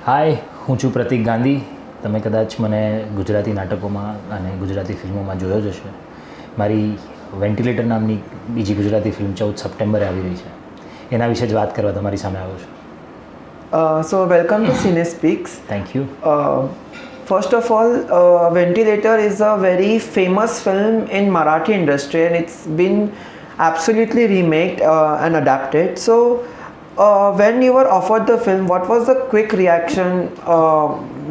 હાય, હું છું પ્રતિક ગાંધી. તમે કદાચ મને ગુજરાતી નાટકોમાં અને ગુજરાતી ફિલ્મોમાં જોયો જ હશે. મારી વેન્ટિલેટર નામની બીજી ગુજરાતી ફિલ્મ 14 સપ્ટેમ્બરે આવી રહી છે. એના વિશે જ વાત કરવા તમારી સામે આવ્યો છું. So welcome to Cine Speaks. Thank you. First of all, Ventilator is a very famous film in Marathi industry and it's been absolutely remade and adapted. So when you were offered the film, what was the quick reaction?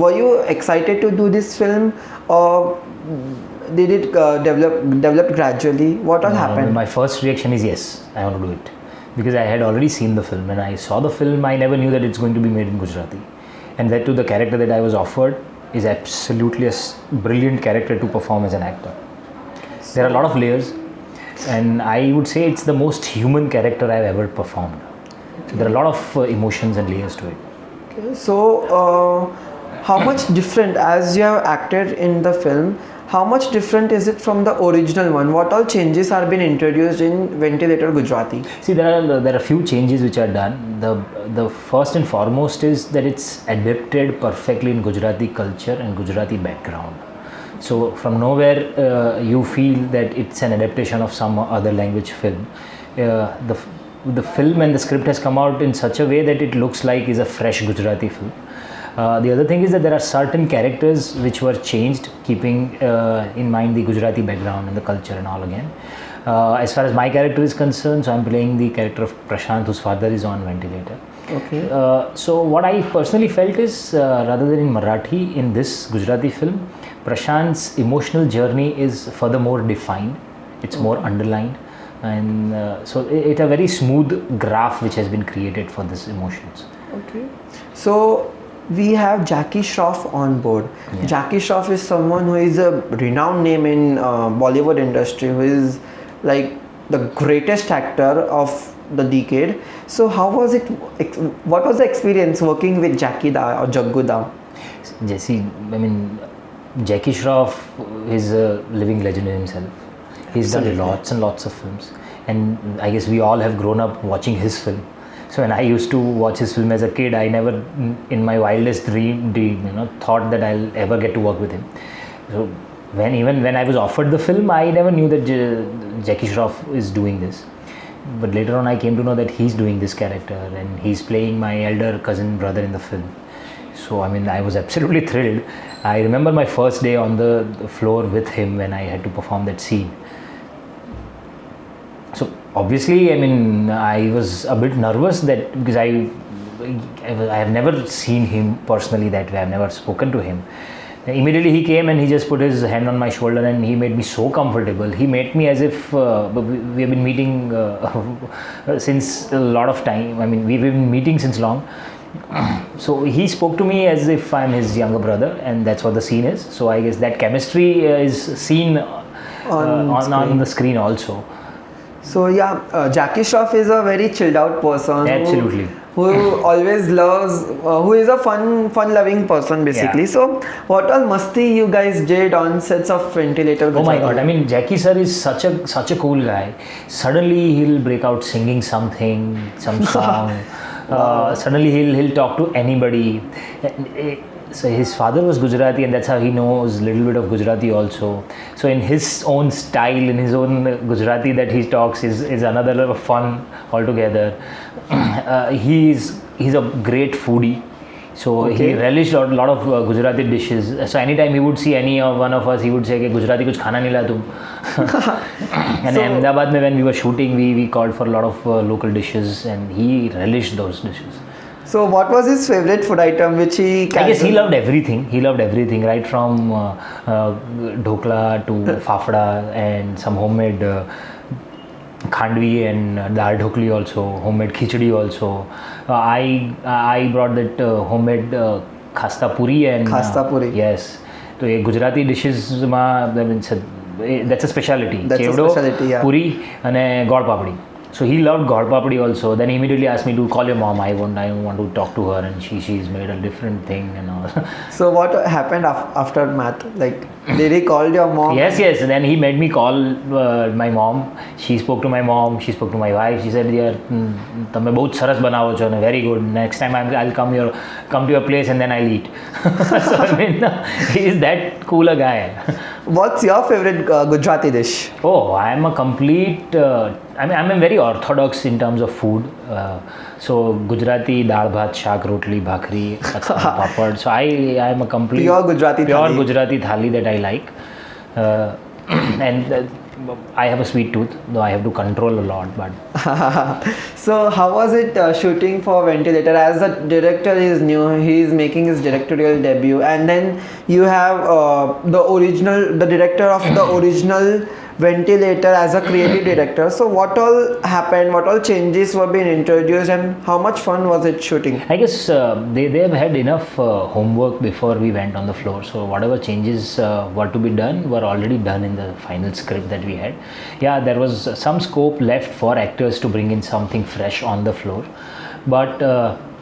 Were you excited to do this film or did it develop gradually? What all happened? My first reaction is yes, I want to do it. Because I had already seen the film. When I saw the film, I never knew that it's going to be made in Gujarati. And that too, the character that I was offered is absolutely a brilliant character to perform as an actor. There are a lot of layers, and I would say it's the most human character I've ever performed. There are a lot of emotions and layers to it. Okay. So how much different, as you have acted in the film, how much different is it from the original one? What all changes are been introduced in Ventilator Gujarati? See, there are few changes which are done. The first and foremost is that it's adapted perfectly in Gujarati culture and Gujarati background. So from nowhere you feel that it's an adaptation of some other language film. The film and the script has come out in such a way that it looks like is a fresh Gujarati film. The other thing is that there are certain characters which were changed, keeping in mind the Gujarati background and the culture and all again. As far as my character is concerned, so I'm playing the character of Prashant, whose father is on ventilator. Okay. So what I personally felt is, rather than in Marathi, in this Gujarati film, Prashant's emotional journey is furthermore defined. It's more underlined. And so it's a very smooth graph which has been created for these emotions. Okay. So we have Jackie Shroff on board. Yeah. Jackie Shroff is someone who is a renowned name in Bollywood industry, who is like the greatest actor of the decade. So how was it? What was the experience working with Jackie Da or Jaggu Da? Jesse, I mean, Jackie Shroff is a living legend in himself. He's done lots and lots of films, and I guess we all have grown up watching his film. So when I used to watch his film as a kid, I never, in my wildest dream, thought that I'll ever get to work with him. So even when I was offered the film, I never knew that Jackie Shroff is doing this. But later on, I came to know that he's doing this character, and he's playing my elder cousin brother in the film. So I mean, I was absolutely thrilled. I remember my first day on the floor with him when I had to perform that scene. So obviously, I mean, I was a bit nervous that because I have never seen him personally that way. I've never spoken to him. Immediately he came and he just put his hand on my shoulder and he made me so comfortable. He met me as if we have been meeting since a lot of time. I mean, we've been meeting since long. So he spoke to me as if I'm his younger brother, and that's what the scene is. So I guess that chemistry is seen on the screen also. So yeah, Jackie Shroff is a very chilled out person. Absolutely. Who always loves, who is a fun-loving person basically. Yeah. So what all musti you guys did on sets of Ventilator? Oh my God! I mean, Jackie sir is such a cool guy. Suddenly he'll break out singing some song. Suddenly he'll talk to anybody. So his father was Gujarati, and that's how he knows a little bit of Gujarati also. So in his own style, in his own Gujarati that he talks is another level of fun altogether. He's a great foodie. So he relished a lot of Gujarati dishes. So anytime he would see any of one of us, he would say, Gujarati kuch khana nahi la tum. And in Ahmedabad, when we were shooting, we called for a lot of local dishes, and he relished those dishes. So what was his favorite food item which he... I guess he loved everything. He loved everything, right from dhokla to fafda and some homemade khandvi and dal dhokli also, homemade khichdi also. I brought that homemade khasta puri and... Khasta puri. Yes. So Gujarati dishes, that's a speciality. That's a speciality, yeah. Puri and god papdi. So he loved God Papadi also. Then he immediately asked me to call your mom. I want to talk to her, and she's made a different thing and all. So what happened after math? Like, did he call your mom? Yes. And then he made me call my mom. She spoke to my mom. She spoke to my wife. She said, "Yaar, તમે बहुत સરસ બનાવો છો, very good. Next time I'll come to your place and then I'll eat." So I mean, he is that cool a guy. What's your favorite Gujarati dish? Oh, I am a complete. I'm very orthodox in terms of food. So Gujarati dal bhat shak rotli bhakri papad. So I am a complete Pure Gujarati thali. Gujarati thali that I like. And I have a sweet tooth, though I have to control a lot. But So how was it shooting for Ventilator? As the director is new, he is making his directorial debut, and then you have the director of the original Ventilator as a creative director. So what all happened? What all changes were being introduced, and how much fun was it shooting? I guess they have had enough homework before we went on the floor. So whatever changes were to be done were already done in the final script that we had. Yeah, there was some scope left for actors to bring in something fresh on the floor. But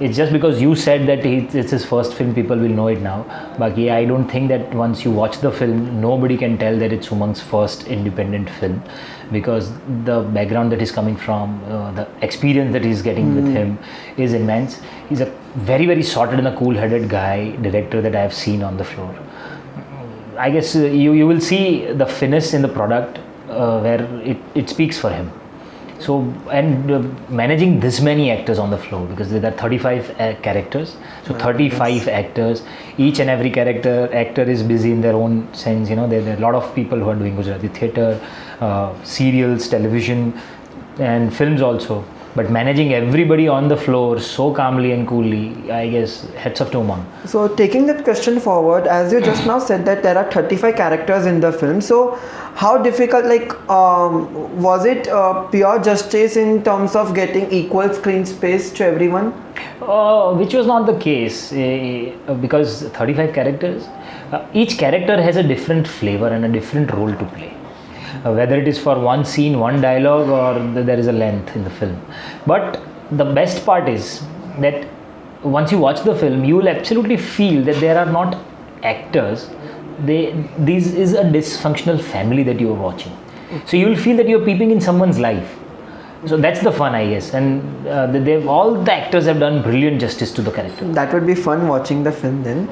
it's just because you said that it's his first film, people will know it now. But yeah, I don't think that once you watch the film, nobody can tell that it's Umang's first independent film, because the background that he's coming from, the experience that he's getting with him is immense. He's a very, very sorted and a cool-headed guy, director that I have seen on the floor. I guess you will see the finesse in the product where it speaks for him. So, and managing this many actors on the floor, because there are 35 characters, so 35 actors, each and every actor is busy in their own sense. There are a lot of people who are doing Gujarati theatre, serials, television and films also, but managing everybody on the floor so calmly and coolly, I guess hats off to Umang. So taking that question forward, as you just now said that there are 35 characters in the film, so how difficult, was it pure justice in terms of getting equal screen space to everyone? Which was not the case, because 35 characters, each character has a different flavor and a different role to play. Whether it is for one scene, one dialogue, or there is a length in the film. But the best part is that once you watch the film, you will absolutely feel that there are not actors. This is a dysfunctional family that you are watching. So you will feel that you are peeping in someone's life. So that's the fun, I guess. And all the actors have done brilliant justice to the character. That would be fun watching the film then.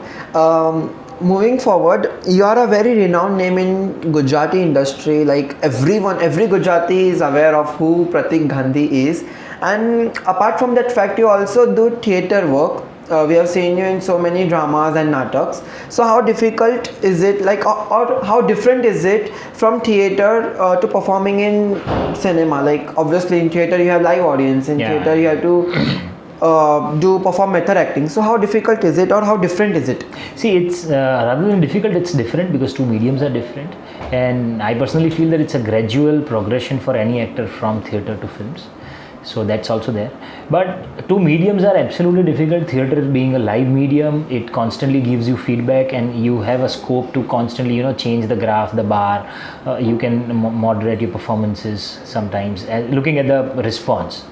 Moving forward, you are a very renowned name in Gujarati industry. Like every Gujarati is aware of who Pratik Gandhi is. And apart from that fact, you also do theatre work. We have seen you in so many dramas and nataks. So how difficult is it, or how different is it from theatre to performing in cinema? Like obviously in theatre you have live audience, in theatre you have to perform method acting. So how difficult is it, or how different is it? See, it's rather than difficult, it's different because two mediums are different, and I personally feel that it's a gradual progression for any actor from theatre to films. So that's also there. But two mediums are absolutely difficult. Theatre being a live medium, it constantly gives you feedback, and you have a scope to constantly, change the graph, the bar. You can moderate your performances sometimes, looking at the response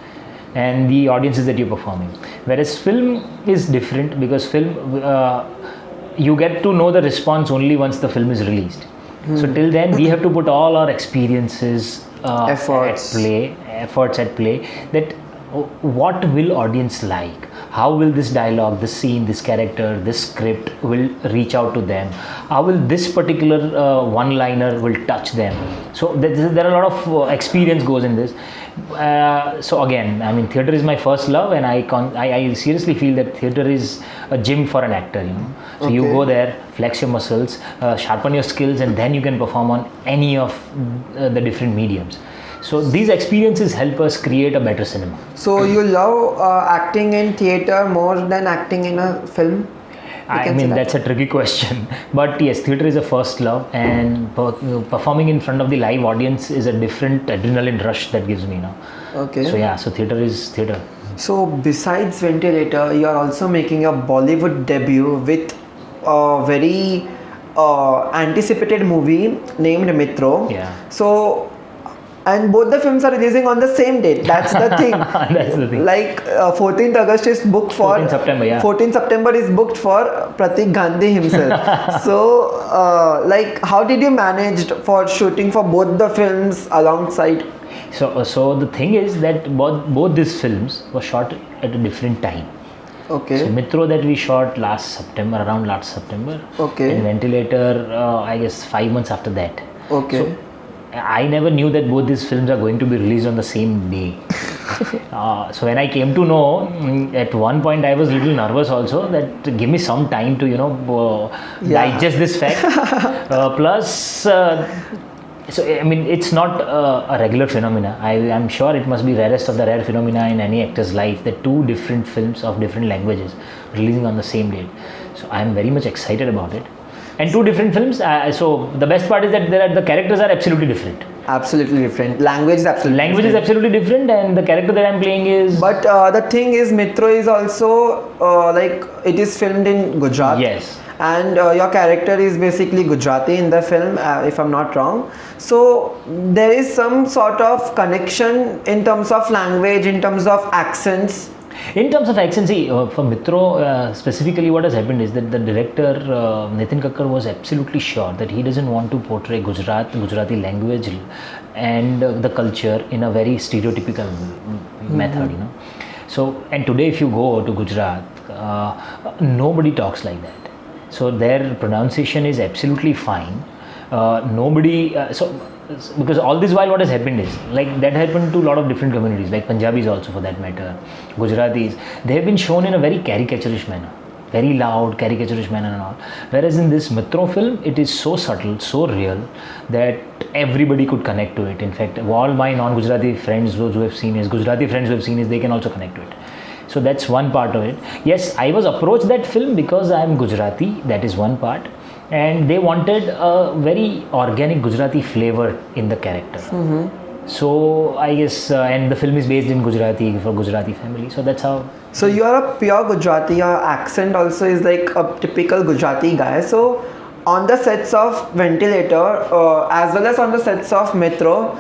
and the audiences that you're performing. Whereas film is different, because film, you get to know the response only once the film is released. So till then, we have to put all our experiences, efforts at play, that what will audience like, how will this dialogue, this scene, this character, this script will reach out to them, how will this particular one-liner will touch them. So there are a lot of experience goes in this. So again, I mean, theatre is my first love, and I seriously feel that theatre is a gym for an actor. So you go there, flex your muscles, sharpen your skills, and then you can perform on any of the different mediums. So these experiences help us create a better cinema. So you love acting in theatre more than acting in a film? I mean, that's a tricky question. But yes, theatre is a first love, and performing in front of the live audience is a different adrenaline rush that gives me now. Okay. So yeah, so theatre is theatre. So besides Ventilator, you are also making a Bollywood debut with a very anticipated movie named Mitro. Yeah. So And both the films are releasing on the same date. That's the thing. That's the thing. Like 14th August is booked for 14th September, yeah. 14th September is booked for Pratik Gandhi himself. So, like, how did you manage for shooting for both the films alongside? So the thing is that both these films were shot at a different time. Okay. So Mitro that we shot around last September. Okay. And Ventilator, I guess 5 months after that. Okay. So I never knew that both these films are going to be released on the same day. So when I came to know, at one point I was a little nervous also that give me some time to digest this fact. So I mean, it's not a regular phenomena. I'm sure it must be rarest of the rare phenomena in any actor's life that two different films of different languages releasing on the same date. So I'm very much excited about it. And two different films. So the best part is that the characters are absolutely different. Absolutely different. Language is Absolutely different, and the character that I'm playing is. But the thing is, Mitro is also like it is filmed in Gujarat. Yes. And your character is basically Gujarati in the film, if I'm not wrong. So there is some sort of connection in terms of language, in terms of accents. In terms of accent, see, for Mitro specifically, what has happened is that the director Nitin Kakkar was absolutely sure that he doesn't want to portray Gujarati language and the culture in a very stereotypical method, So, and today if you go to Gujarat, nobody talks like that. So their pronunciation is absolutely fine. Because all this while what has happened is, like that happened to a lot of different communities, like Punjabis also for that matter, Gujaratis, they have been shown in a very caricaturish manner, very loud, caricaturish manner and all. Whereas in this Mitro film, it is so subtle, so real, that everybody could connect to it. In fact, all my non-Gujarati friends, those who have seen it, Gujarati friends who have seen it, they can also connect to it. So that's one part of it. Yes, I was approached that film because I am Gujarati, that is one part. And they wanted a very organic Gujarati flavor in the character. So I guess, and the film is based in Gujarati for Gujarati family. So that's how. So you are a pure Gujarati. Your accent also is like a typical Gujarati guy. So on the sets of Ventilator, as well as on the sets of Mitro,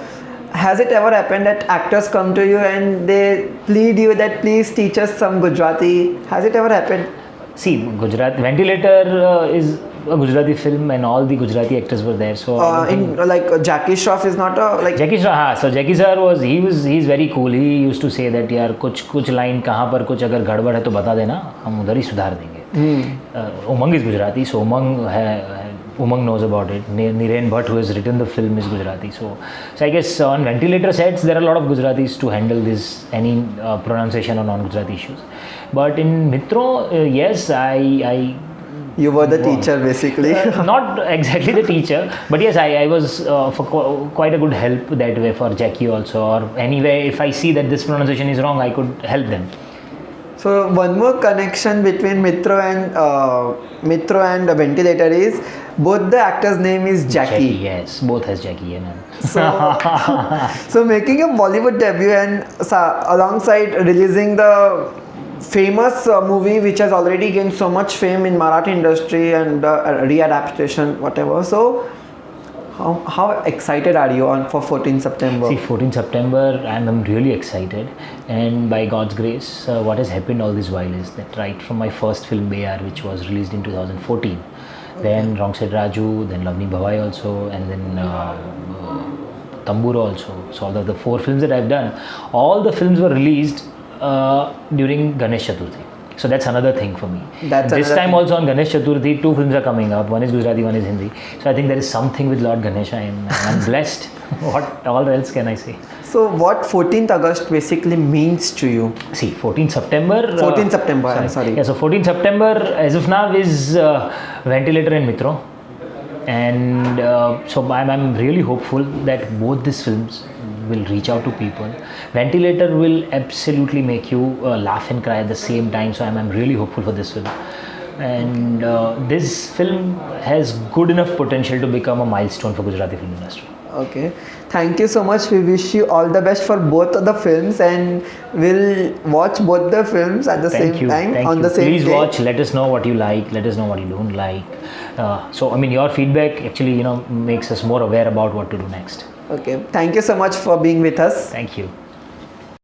has it ever happened that actors come to you and they plead you that please teach us some Gujarati? Has it ever happened? See, Ventilator is a Gujarati film and all the Gujarati actors were there. So Jackie Shroff is not a like. Jackie Shroff, so Jackie sir he's very cool. He used to say that यार कुछ line कहाँ पर कुछ अगर गड़बड़ है तो बता देना, हम उधर ही सुधार देंगे. Umang is Gujarati, so Umang knows about it. Niren Bhatt, who has written the film, is Gujarati. So I guess on Ventilator sets there are a lot of Gujaratis to handle any pronunciation or non-Gujarati issues. But in Mitro, yes, You were the teacher basically. Not exactly the teacher, but yes, I was for quite a good help that way for Jackie also. Or anyway, if I see that this pronunciation is wrong, I could help them. So one more connection between Mitro and Ventilator is both the actor's name is Jackie. Yes, both has Jackie. Yeah, man. So making a Bollywood debut and alongside releasing the famous movie which has already gained so much fame in Marathi industry and readaptation, whatever. So how excited are you for 14th September? See, 14th September, I'm really excited, and by God's grace, what has happened all this while is that right from my first film Bayar, which was released in 2014, then Wrong Said Raju, then Lavni Bhavai also, and then Tamburo also. So all of the 4 films that I've done, all the films were released during Ganesh Chaturthi. So that's another thing for me. This time also on Ganesh Chaturthi, 2 films are coming up. One is Gujarati, one is Hindi. So I think there is something with Lord Ganesha. I'm blessed. What all else can I say? So what 14th August basically means to you? See, 14th September. 14th September, I'm sorry. Yeah, so 14th September as of now is Ventilator and Mitro. And so I'm really hopeful that both these films will reach out to people. Ventilator will absolutely make you laugh and cry at the same time. So I'm really hopeful for this film. And this film has good enough potential to become a milestone for Gujarati film industry. Okay. Thank you so much. We wish you all the best for both of the films, and we'll watch both the films at the same time on the same day. Please watch. Let us know what you like. Let us know what you don't like. So I mean, your feedback actually makes us more aware about what to do next. Okay, thank you so much for being with us. Thank you.